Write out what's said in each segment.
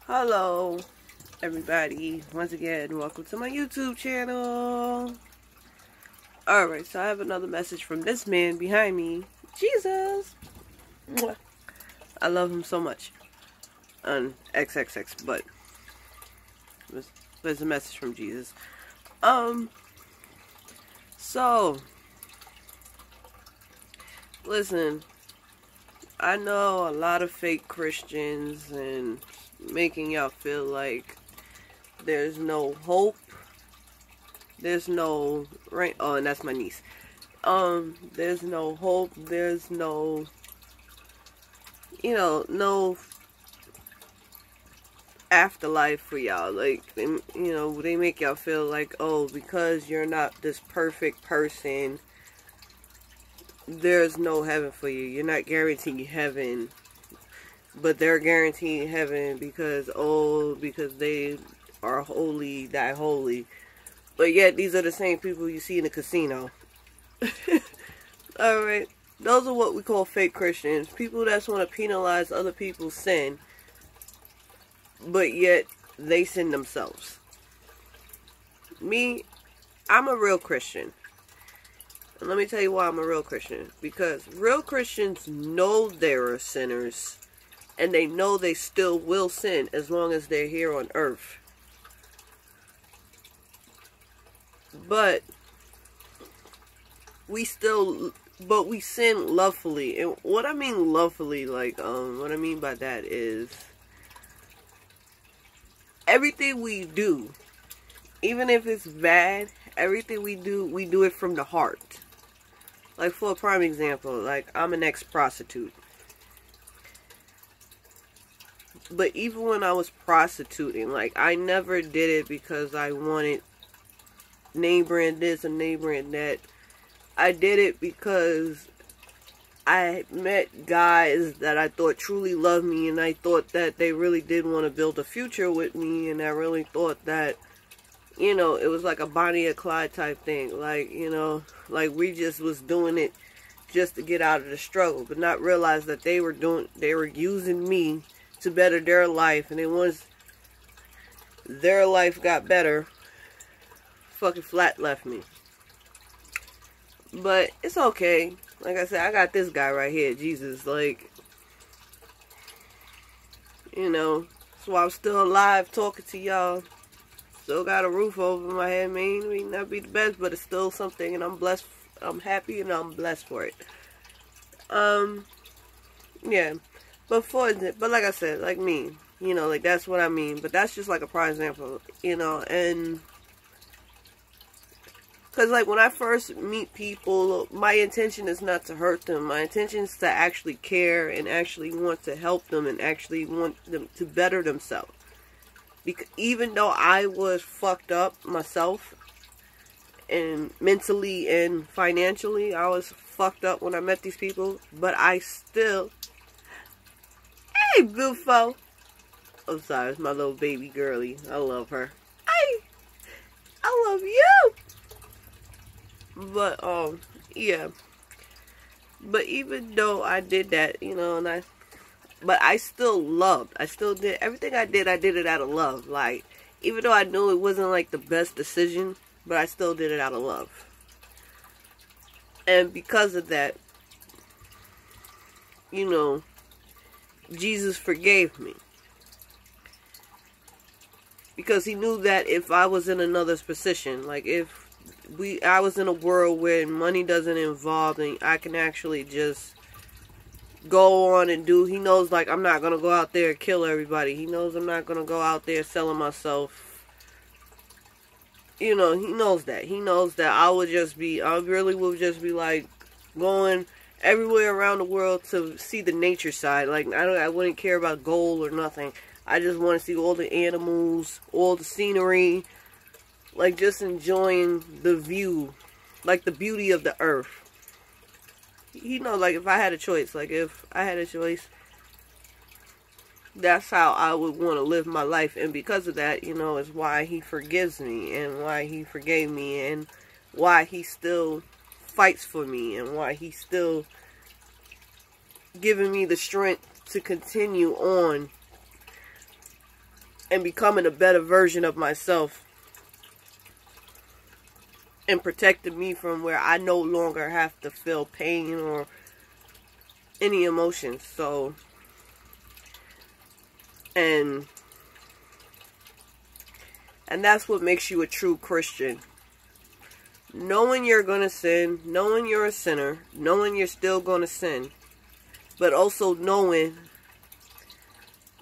Hello everybody, once again welcome to my YouTube channel. Alright, so I have another message from this man behind me, Jesus. I love him so much. XXX, but there's a message from Jesus. So listen, I know a lot of fake Christians and making y'all feel like there's no hope, there's no right. Oh, and that's my niece. There's no hope, there's no, no afterlife for y'all. Like, they make y'all feel like, oh, because you're not this perfect person, there's no heaven for you. You're not guaranteed heaven. But they're guaranteed heaven because they are holy, die holy. But yet, these are the same people you see in the casino. Alright, those are what we call fake Christians. People that want to penalize other people's sin, but yet they sin themselves. Me, I'm a real Christian. And let me tell you why I'm a real Christian. Because real Christians know they're sinners. And they know they still will sin as long as they're here on earth. But we sin lovefully. And what I mean lovefully, what I mean by that is everything we do, even if it's bad, everything we do it from the heart. Like, for a prime example, like, I'm an ex-prostitute. But even when I was prostituting, like, I never did it because I wanted name brand this and name brand that. I did it because I met guys that I thought truly loved me, and I thought that they really did want to build a future with me, and I really thought that, it was like a Bonnie and Clyde type thing. Like, like we just was doing it just to get out of the struggle, but not realize that they were using me to better their life. And then once their life got better, fucking flat left me. But it's okay. Like I said, I got this guy right here, Jesus. Like, that's why I'm still alive talking to y'all. Still got a roof over my head. May not be the best, but it's still something, and I'm blessed. I'm happy and I'm blessed for it. Yeah. But like I said, like me, like that's what I mean. But that's just like a prime example, and because like when I first meet people, my intention is not to hurt them. My intention is to actually care and actually want to help them and actually want them to better themselves. Because even though I was fucked up myself, and mentally and financially, I was fucked up when I met these people, but I still... Hey, beautiful. I'm sorry, it's my little baby girlie. I love her. I love you. But, yeah. But even though I did that, but I still loved. I still did. Everything I did it out of love. Like, even though I knew it wasn't, like, the best decision, but I still did it out of love. And because of that, Jesus forgave me. Because he knew that if I was in another position, like if I was in a world where money doesn't involve and I can actually just go on and do, he knows, like, I'm not going to go out there and kill everybody. He knows I'm not going to go out there selling myself. He knows that. He knows that I really will just be like going everywhere around the world to see the nature side. Like, I wouldn't care about gold or nothing. I just want to see all the animals, all the scenery, like just enjoying the view, like the beauty of the earth. Like if I had a choice, that's how I would want to live my life. And because of that, is why he forgives me and why he forgave me and why he still fights for me and why he's still giving me the strength to continue on and becoming a better version of myself, and protecting me from where I no longer have to feel pain or any emotions. So, and that's what makes you a true Christian. Knowing you're going to sin, knowing you're a sinner, knowing you're still going to sin, but also knowing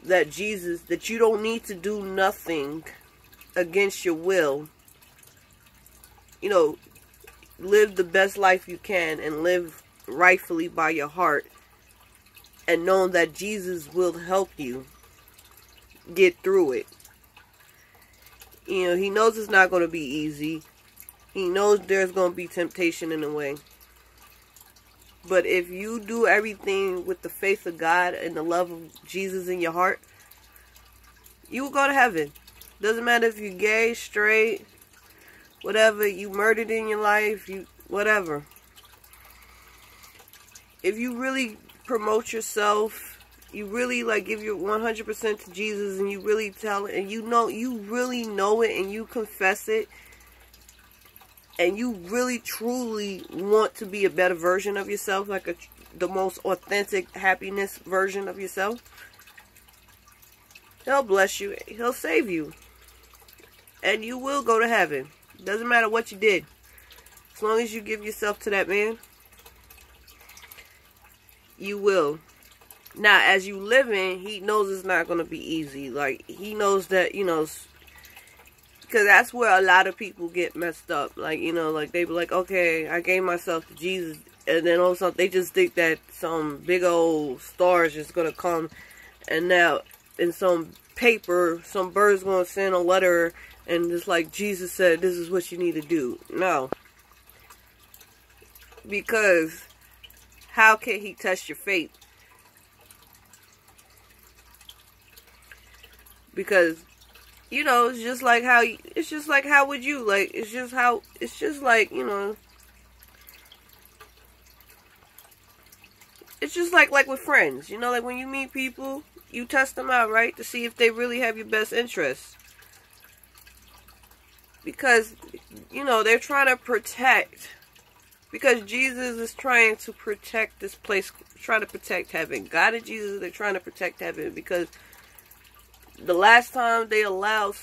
that Jesus, that you don't need to do nothing against your will. You know, live the best life you can and live rightfully by your heart, and knowing that Jesus will help you get through it. You know, he knows it's not going to be easy. He knows there's going to be temptation in the way. But if you do everything with the faith of God and the love of Jesus in your heart, you will go to heaven. Doesn't matter if you're gay, straight, whatever, you murdered in your life, you whatever. If you really promote yourself, you really like give your 100% to Jesus, and you really tell it, and you really know it, and you confess it, and you really truly want to be a better version of yourself, like the most authentic happiness version of yourself, he'll bless you, he'll save you, and you will go to heaven. Doesn't matter what you did, as long as you give yourself to that man, you will. Now, as you living, he knows it's not going to be easy. Like, he knows that, you know, because that's where a lot of people get messed up. Like, you know, like, they be like, okay, I gave myself to Jesus, and then also they just think that some big old star is just going to come, and now in some paper, some bird's going to send a letter, and just like Jesus said, this is what you need to do. No. Because how can he test your faith? Because, you know, it's just like how would you, like, it's just like, you know, it's just like with friends, you know, like when you meet people, you test them out, right, to see if they really have your best interests. Because, you know, they're trying to protect, because Jesus is trying to protect this place, trying to protect heaven. God and Jesus, they're trying to protect heaven, because the last time they allowed,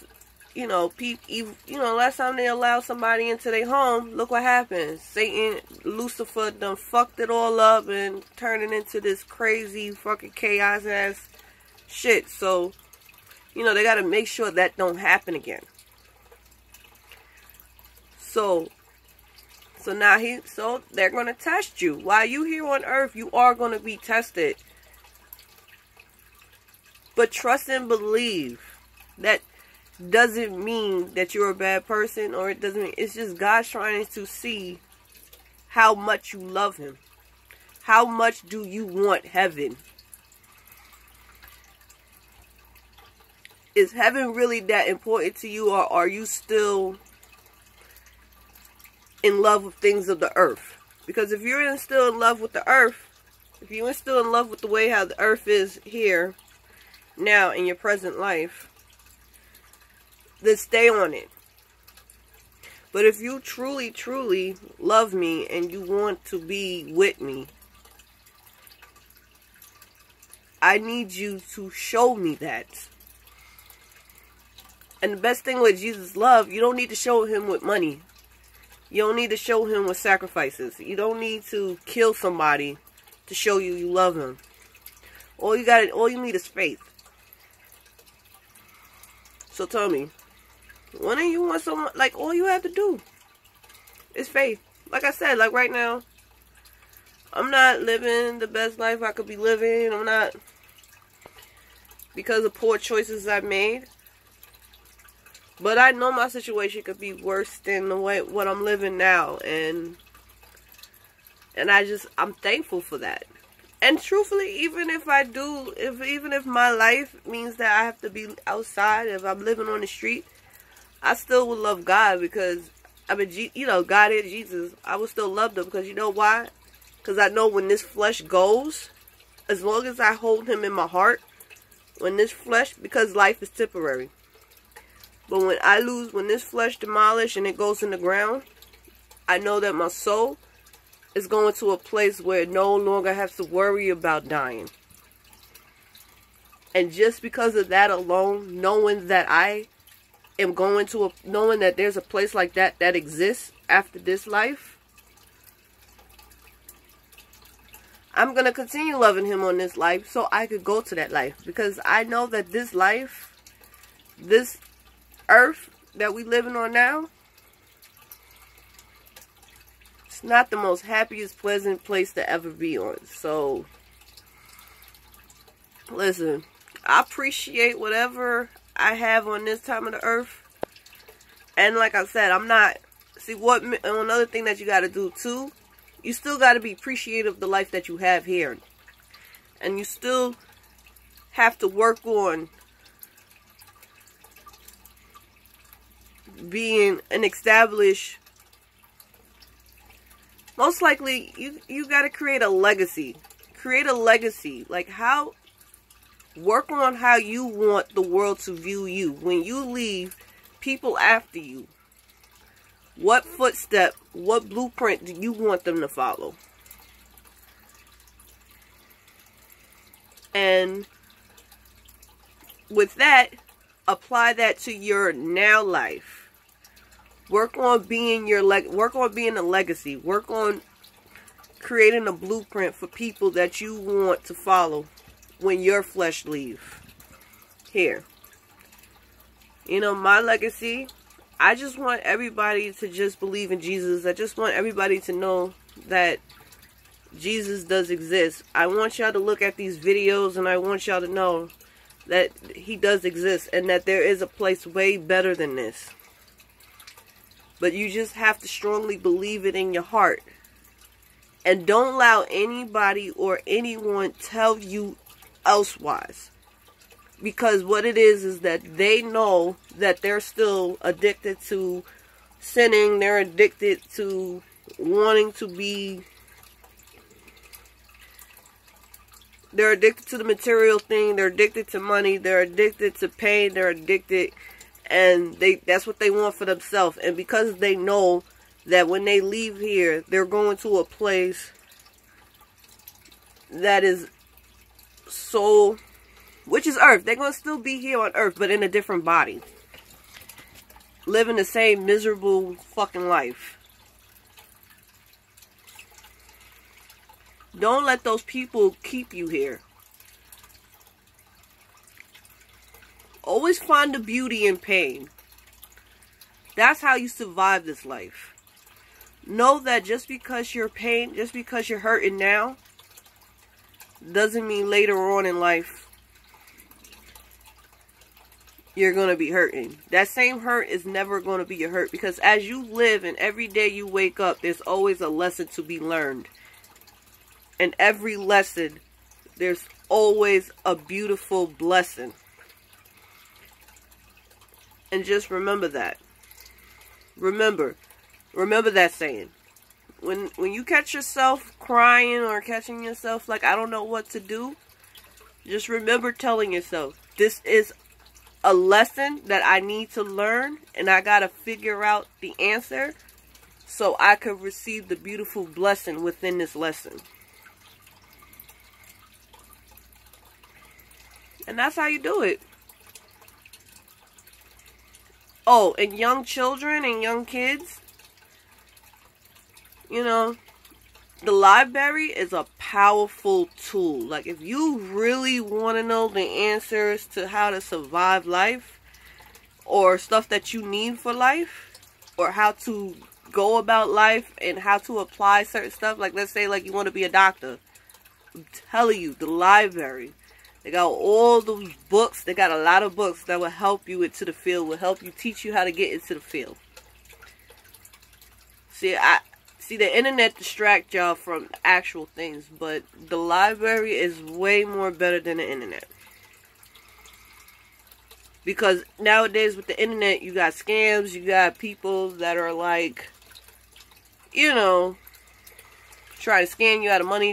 you know, last time they allowed somebody into their home, look what happened. Satan, Lucifer done fucked it all up and turned it into this crazy fucking chaos ass shit. So, you know, they got to make sure that don't happen again. So now they're going to test you. While you here on earth, you are going to be tested. But trust and believe. That doesn't mean that you're a bad person, or it doesn't mean, it's just God's trying to see how much you love him. How much do you want heaven? Is heaven really that important to you, or are you still in love with things of the earth? Because if you're still in love with the earth, if you're still in love with the way how the earth is here now in your present life, then stay on it. But if you truly, truly love me and you want to be with me, I need you to show me that. And the best thing with Jesus' love, you don't need to show him with money. You don't need to show him with sacrifices. You don't need to kill somebody to show you love him. All you need is faith. So tell me, when do you want someone, like, all you have to do is faith. Like I said, like right now, I'm not living the best life I could be living. I'm not, because of poor choices I've made. But I know my situation could be worse than what I'm living now, and I'm thankful for that. And truthfully, even if my life means that I have to be outside, if I'm living on the street, I still would love God, because I mean, you know, God is Jesus. I would still love them, because you know why? Because I know when this flesh goes, as long as I hold him in my heart, when this flesh, because life is temporary. But when this flesh demolished and it goes in the ground, I know that my soul is going to a place where it no longer has to worry about dying. And just because of that alone, knowing that I am going to knowing that there's a place like that that exists after this life, I'm going to continue loving him on this life so I could go to that life. Because I know that this life, this earth that we living on now, it's not the most happiest, pleasant place to ever be on. So, listen, I appreciate whatever I have on this time of the earth. And like I said, I'm not, see what, another thing that you got to do too, you still got to be appreciative of the life that you have here. And you still have to work on being an established, most likely you got to create a legacy. Create a legacy. Like how, work on how you want the world to view you. When you leave, people after you, what footstep, what blueprint do you want them to follow? And with that, apply that to your now life. Work on being work on being a legacy. Work on creating a blueprint for people that you want to follow when your flesh leaves here. You know, my legacy, I just want everybody to just believe in Jesus. I just want everybody to know that Jesus does exist. I want y'all to look at these videos and I want y'all to know that he does exist and that there is a place way better than this. But you just have to strongly believe it in your heart. And don't allow anybody or anyone tell you elsewise. Because what it is that they know that they're still addicted to sinning. They're addicted to wanting to be... They're addicted to the material thing. They're addicted to money. They're addicted to pain. They're addicted... And that's what they want for themselves. And because they know that when they leave here, they're going to a place that is so... Which is earth. They're going to still be here on earth, but in a different body. Living the same miserable fucking life. Don't let those people keep you here. Always find the beauty in pain. That's how you survive this life. Know that just because you're pain, just because you're hurting now, doesn't mean later on in life you're going to be hurting. That same hurt is never going to be your hurt. Because as you live and every day you wake up, there's always a lesson to be learned. And every lesson, there's always a beautiful blessing. And just remember that. Remember that saying. When you catch yourself crying or catching yourself like, I don't know what to do, just remember telling yourself, this is a lesson that I need to learn, and I gotta figure out the answer so I could receive the beautiful blessing within this lesson. And that's how you do it. Oh, and young children and young kids, you know, the library is a powerful tool. Like, if you really want to know the answers to how to survive life, or stuff that you need for life, or how to go about life and how to apply certain stuff, like let's say like you want to be a doctor, I'm telling you, the library, they got all those books. They got a lot of books that will help you into the field, will help you, teach you how to get into the field. See, the internet distracts y'all from actual things, but the library is way more better than the internet. Because nowadays with the internet, you got scams, you got people that are like, you know, try to scam you out of money,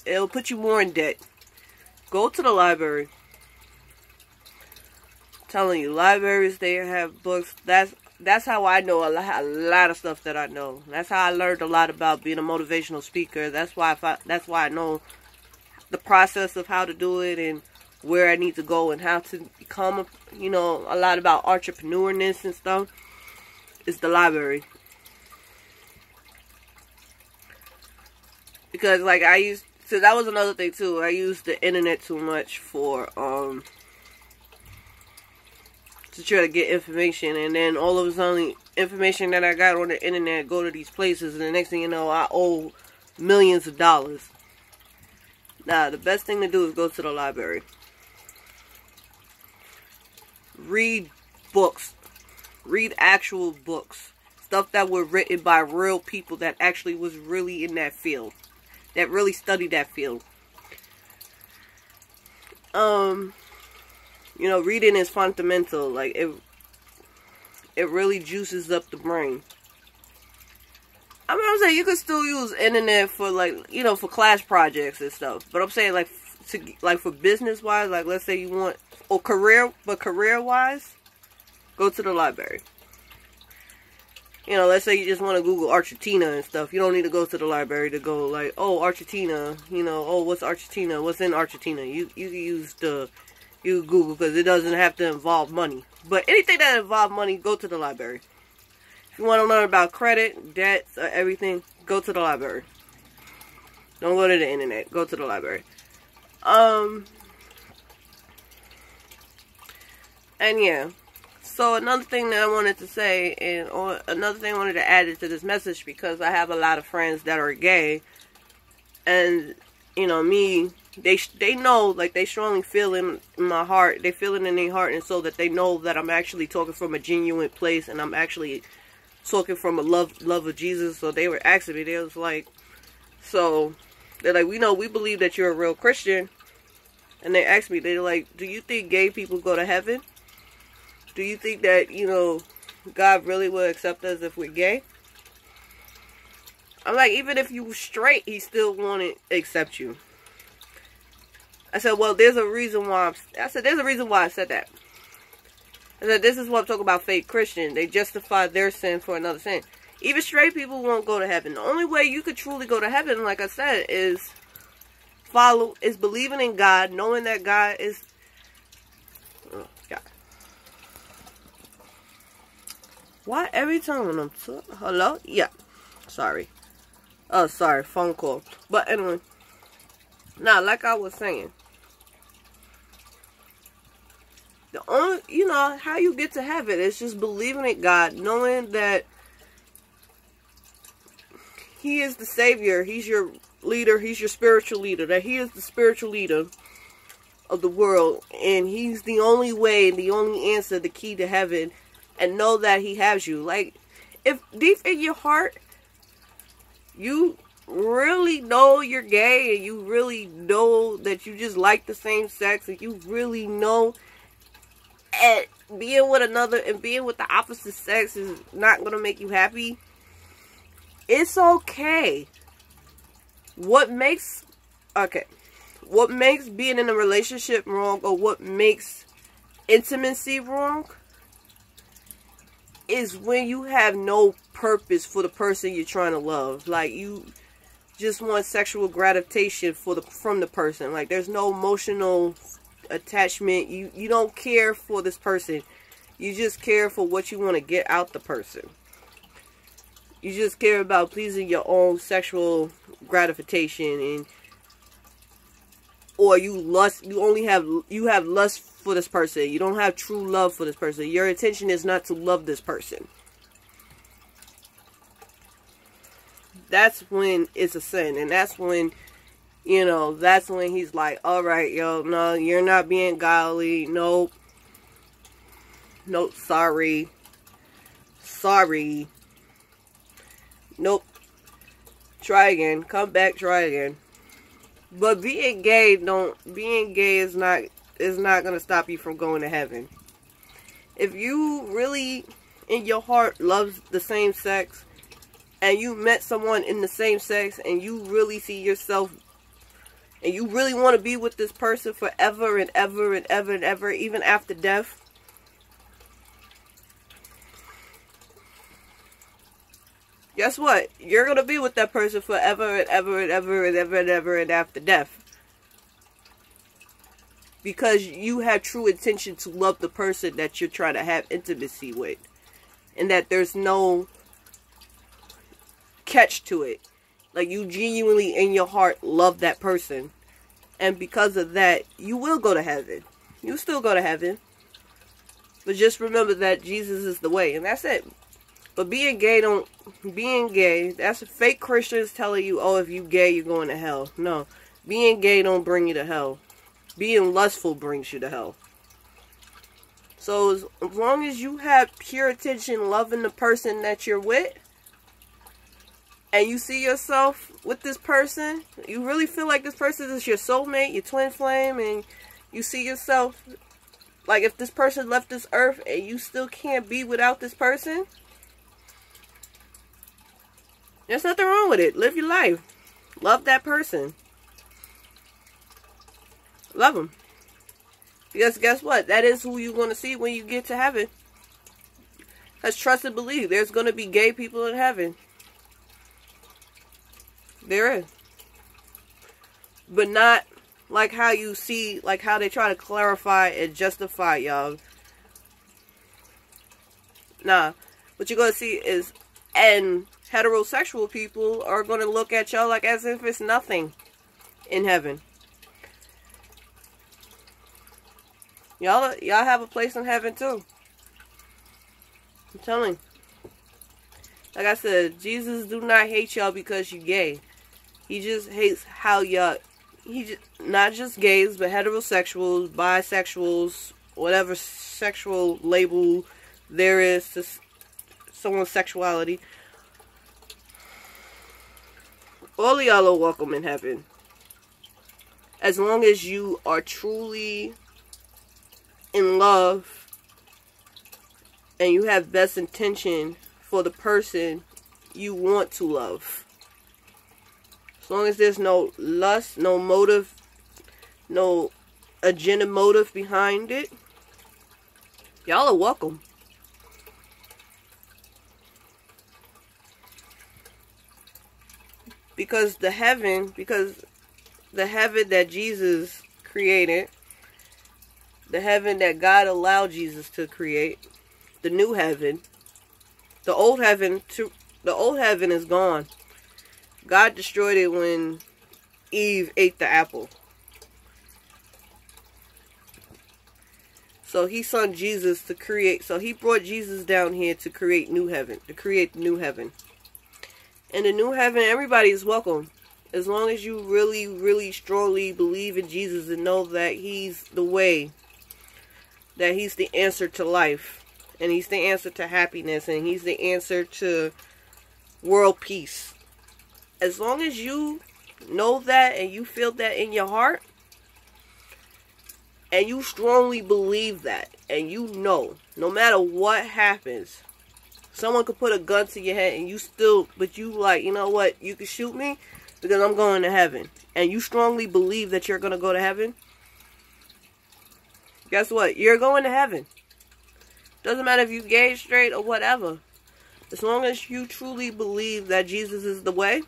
it'll put you more in debt. Go to the library. telling you, libraries, they have books. That's how I know a lot of stuff that I know. That's how I learned a lot about being a motivational speaker. That's why I know the process of how to do it and where I need to go and how to become, you know, a lot about entrepreneurness and stuff. Is the library. Because, like, so that was another thing, too. I used the internet too much for, to try to get information, and then all of a sudden, information that I got on the internet go to these places, and the next thing you know, I owe millions of dollars. Nah, the best thing to do is go to the library. Read books. Read actual books. Stuff that were written by real people that actually was really in that field. That really studied that field. You know, reading is fundamental. Like, it really juices up the brain. I mean, I'm saying you could still use internet for, like, you know, for class projects and stuff. But I'm saying, like, for business wise, like, let's say you want, or career wise, go to the library. You know, let's say you just want to Google Argentina and stuff. You don't need to go to the library to go, like, oh, Argentina, you know, oh, what's Argentina? What's in Argentina? You can use you Google, because it doesn't have to involve money. But anything that involves money, go to the library. If you want to learn about credit, debts, everything, go to the library. Don't go to the internet. Go to the library. And yeah. So another thing that I wanted to say, or another thing I wanted to add into this message, because I have a lot of friends that are gay, and, you know, me, they know, like, they strongly feel in my heart, they feel it in their heart and soul that they know that I'm actually talking from a genuine place, and I'm actually talking from a love of Jesus. So they were asking me, they was like, so, they're like, we believe that you're a real Christian, and they asked me, they're like, do you think gay people go to heaven? Do you think that, you know, God really will accept us if we're gay? I'm like, even if you were straight, he still won't accept you. I said, well, there's a reason why there's a reason why I said that. I said, this is what I'm talking about, fake Christian. They justify their sin for another sin. Even straight people won't go to heaven. The only way you could truly go to heaven, like I said, is believing in God, knowing that God is, oh, God. Why every time when I'm hello? Yeah. Sorry. Oh, sorry. Phone call. But anyway. Now, like I was saying. The only, you know, how you get to heaven is just believing in God, knowing that He is the Savior, He's your leader, He's your spiritual leader, that He is the spiritual leader of the world, and He's the only way, the only answer, the key to heaven, and know that He has you. Like, if deep in your heart, you really know you're gay, and you really know that you just like the same sex, and you really know and being with the opposite sex is not going to make you happy, it's okay. What makes being in a relationship wrong, or what makes intimacy wrong, is when you have no purpose for the person you're trying to love. Like, you just want sexual gratification from the person. Like, there's no emotional attachment. You don't care for this person. You just care for what you want to get out the person. You just care about pleasing your own sexual gratification, or you have lust for this person. You don't have true love for this person. Your intention is not to love this person. That's when it's a sin, and that's when, you know, that's when He's like, all right, yo, no, you're not being godly. Nope. Nope, sorry. Nope. Try again. Come back, try again. But being gay is not going to stop you from going to heaven. If you really, in your heart, love the same sex, and you met someone in the same sex, and you really see yourself, and you really want to be with this person forever and ever and ever and ever, even after death, guess what? You're going to be with that person forever and ever and ever and ever and ever and after death. Because you have true intention to love the person that you're trying to have intimacy with. And that there's no catch to it. Like, you genuinely in your heart love that person. And because of that, you will go to heaven. You still go to heaven. But just remember that Jesus is the way. And that's it. But being gay, that's fake Christians telling you, oh, if you gay, you're going to hell. No. Being gay don't bring you to hell. Being lustful brings you to hell. So as long as you have pure intention loving the person that you're with, and you see yourself with this person, you really feel like this person is your soulmate, your twin flame, and you see yourself, like if this person left this earth and you still can't be without this person, there's nothing wrong with it. Live your life. Love that person. Love them. Because guess what? That is who you're going to see when you get to heaven. Because trust and believe. There's going to be gay people in heaven. There is. But not like how you see, like how they try to clarify and justify y'all. Nah. What you're going to see is, and heterosexual people are going to look at y'all like as if it's nothing in heaven. Y'all have a place in heaven too. I'm telling you. Like I said, Jesus do not hate y'all because you gay. He just hates how y'all, not just gays, but heterosexuals, bisexuals, whatever sexual label there is to someone's sexuality. All of y'all are welcome in heaven. As long as you are truly in love and you have best intention for the person you want to love. As long as there's no lust, no motive, no agenda motive behind it, y'all are welcome. Because the heaven that Jesus created, the heaven that God allowed Jesus to create, the new heaven, the old heaven is gone. God destroyed it when Eve ate the apple. So he sent Jesus to create, so he brought Jesus down here to create new heaven, to create the new heaven. And the new heaven, everybody is welcome. As long as you really, really strongly believe in Jesus and know that he's the way, that he's the answer to life, and he's the answer to happiness, and he's the answer to world peace. As long as you know that and you feel that in your heart, and you strongly believe that, and you know, no matter what happens, someone could put a gun to your head and you still, but you like, you know what, you can shoot me because I'm going to heaven. And you strongly believe that you're going to go to heaven. Guess what? You're going to heaven. Doesn't matter if you're gay, straight, or whatever. As long as you truly believe that Jesus is the way,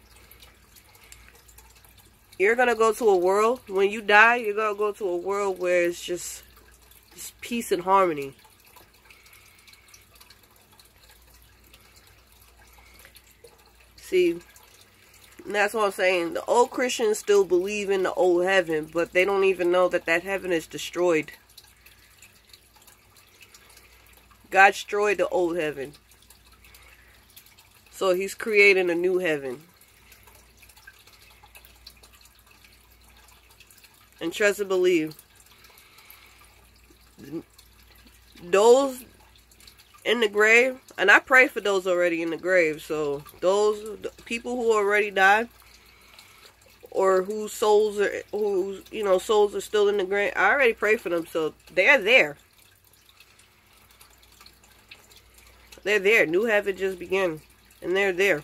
you're going to go to a world, when you die, you're going to go to a world where it's just peace and harmony. See, and that's what I'm saying. The old Christians still believe in the old heaven, but they don't even know that that heaven is destroyed. God destroyed the old heaven. So he's creating a new heaven. And trust and believe. Those in the grave, and I pray for those already in the grave, so those people who already died, or whose souls are, souls are still in the grave, I already pray for them, so they're there. They're there. New heaven just began, and they're there.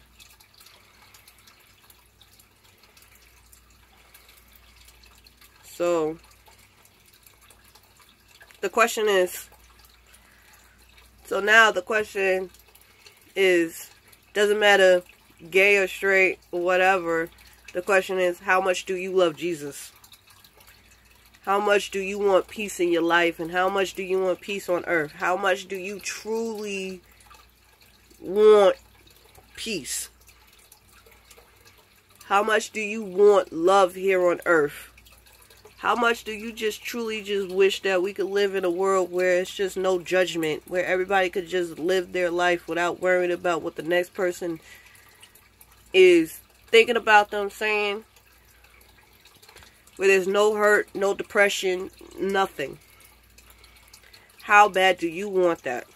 So the question is, so now the question is, Doesn't matter gay or straight or whatever. The question is, how much do you love Jesus? How much do you want peace in your life? And how much do you want peace on earth? How much do you truly want peace? How much do you want love here on earth? How much do you just truly just wish that we could live in a world where it's just no judgment, where everybody could just live their life without worrying about what the next person is thinking about them, saying, where there's no hurt, no depression, nothing. How bad do you want that?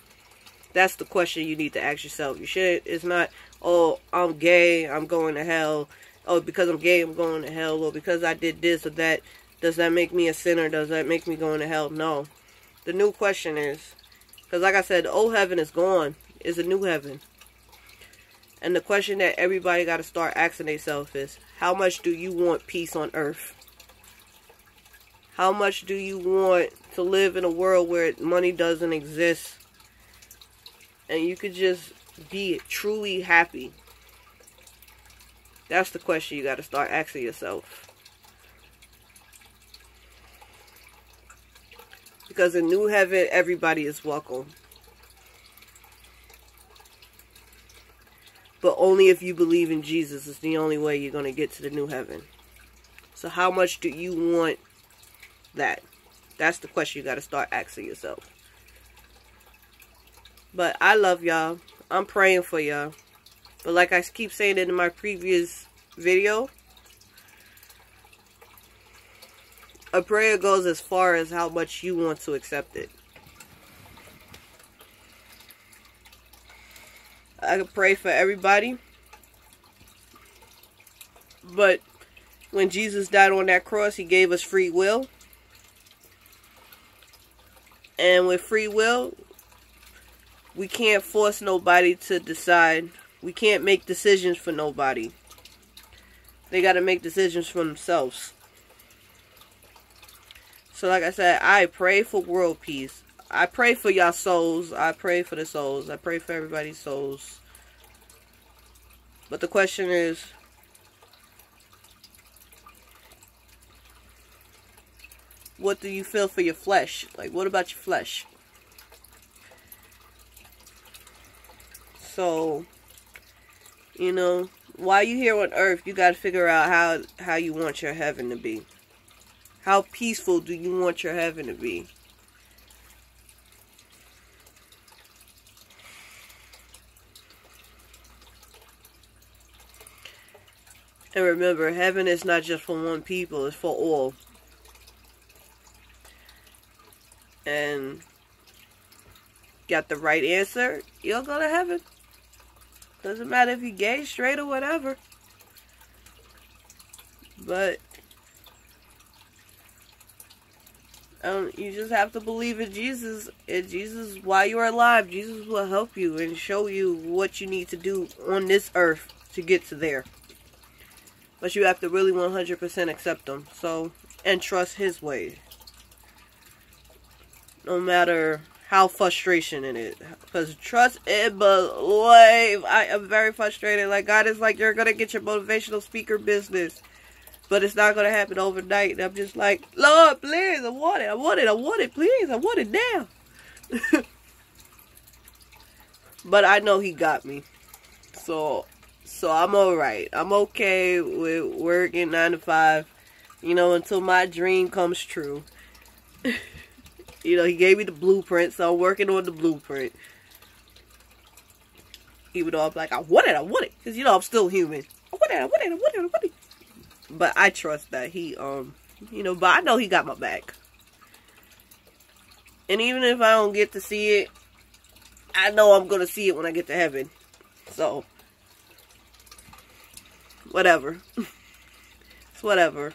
That's the question you need to ask yourself. You should. It's not, oh, I'm gay, I'm going to hell. Oh, because I'm gay, I'm going to hell. Or because I did this or that, does that make me a sinner? Does that make me going to hell? No. The new question is, because like I said, the old heaven is gone. It's a new heaven. And the question that everybody got to start asking themselves is, how much do you want peace on earth? How much do you want to live in a world where money doesn't exist and you could just be truly happy? That's the question you got to start asking yourself. Because in new heaven, everybody is welcome. But only if you believe in Jesus is the only way you're going to get to the new heaven. So how much do you want that? That's the question you got to start asking yourself. But I love y'all. I'm praying for y'all. But like I keep saying in my previous video, a prayer goes as far as how much you want to accept it. I can pray for everybody. But when Jesus died on that cross, he gave us free will. And with free will, we can't force nobody to decide. We can't make decisions for nobody. They got to make decisions for themselves. So like I said, I pray for world peace. I pray for y'all souls. I pray for the souls. I pray for everybody's souls. But the question is, what do you feel for your flesh? Like, what about your flesh? So, you know, while you're here on earth, you got to figure out how you want your heaven to be. How peaceful do you want your heaven to be? And remember, heaven is not just for one people, it's for all. And got the right answer, you'll go to heaven. Doesn't matter if you're gay, straight, or whatever. But you just have to believe in Jesus. And Jesus, while you're alive, Jesus will help you and show you what you need to do on this earth to get to there. But you have to really 100% accept him. So, and trust his way. No matter how frustration it is. Because trust and believe. I am very frustrated. Like, God is like, you're going to get your motivational speaker business. But it's not going to happen overnight. And I'm just like, Lord, please, I want it. I want it. I want it, please. I want it now. But I know he got me. So I'm alright. I'm okay with working 9 to 5. You know, until my dream comes true. You know, he gave me the blueprint, so I'm working on the blueprint. Even though I'm like, I want it. Because, you know, I'm still human. I want it. But I trust that he, you know, but I know he got my back. And even if I don't get to see it, I know I'm going to see it when I get to heaven. So, whatever. It's whatever.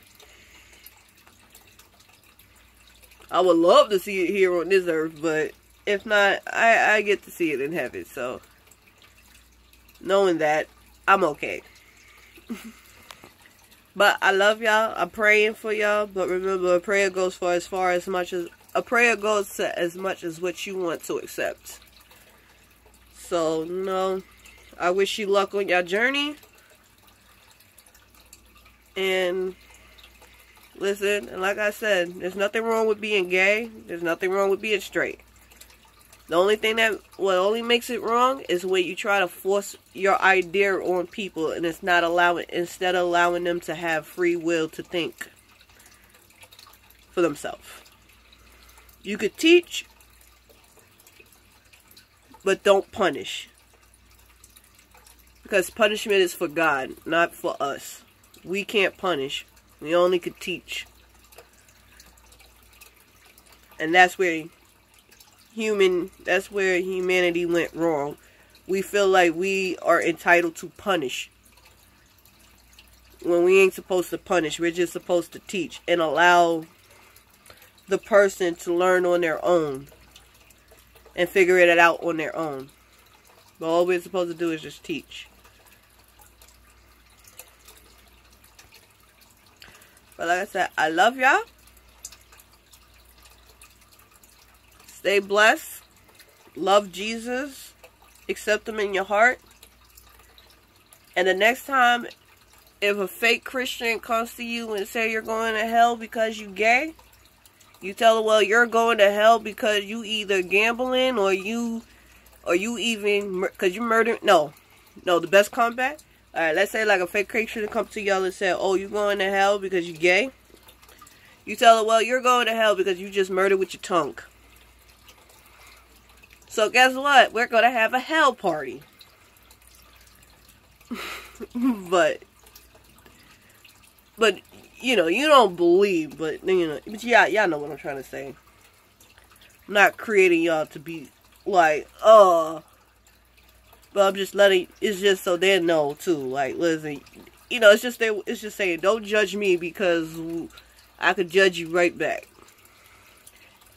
I would love to see it here on this earth, but if not, I get to see it in heaven. So, knowing that, I'm okay. But I love y'all. I'm praying for y'all. But remember, a prayer goes for as much as what you want to accept. So, no, I wish you luck on your journey. And listen, and like I said, there's nothing wrong with being gay. There's nothing wrong with being straight. The only thing that what only makes it wrong is when you try to force your idea on people, and it's not allowing, instead of allowing them to have free will to think for themselves. You could teach, but don't punish. Because punishment is for God, not for us. We can't punish. We only could teach. And that's where humanity went wrong. We feel like we are entitled to punish when we ain't supposed to punish. We're just supposed to teach and allow the person to learn on their own and figure it out on their own. But all we're supposed to do is just teach. But like I said, I love y'all. Stay blessed. Love Jesus. Accept him in your heart. And the next time, if a fake Christian comes to you and say you're going to hell because you gay, you tell them, well, you're going to hell because you either gambling or you even, because you murdered. No, the best comeback. Alright, let's say like a fake Christian comes to y'all and say, oh, you're going to hell because you're gay. You tell them, well, you're going to hell because you just murdered with your tongue. So guess what? We're going to have a hell party. but you know, you don't believe, but yeah, y'all know what I'm trying to say. I'm not creating y'all to be like, but I'm just letting, it's just so they know too. Like, listen, you know, it's just saying, don't judge me because I could judge you right back.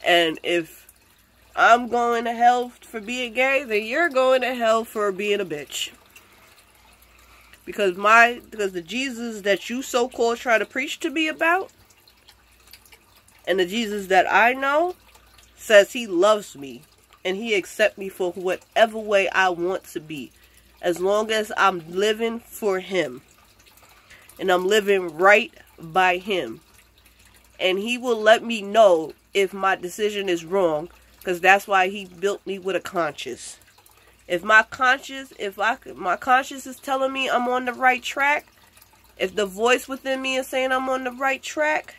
And if I'm going to hell for being gay, then you're going to hell for being a bitch. Because the Jesus that you so-called try to preach to me about, and the Jesus that I know, says he loves me. And he accepts me for whatever way I want to be. As long as I'm living for him. And I'm living right by him. And he will let me know if my decision is wrong. Because that's why he built me with a conscience. If my conscience is telling me I'm on the right track. If the voice within me is saying I'm on the right track.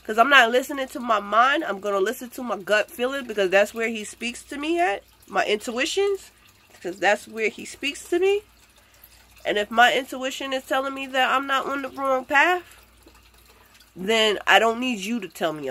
Because I'm not listening to my mind. I'm going to listen to my gut feeling. Because that's where he speaks to me at. My intuitions. Because that's where he speaks to me. And if my intuition is telling me that I'm not on the wrong path. Then I don't need you to tell me I'm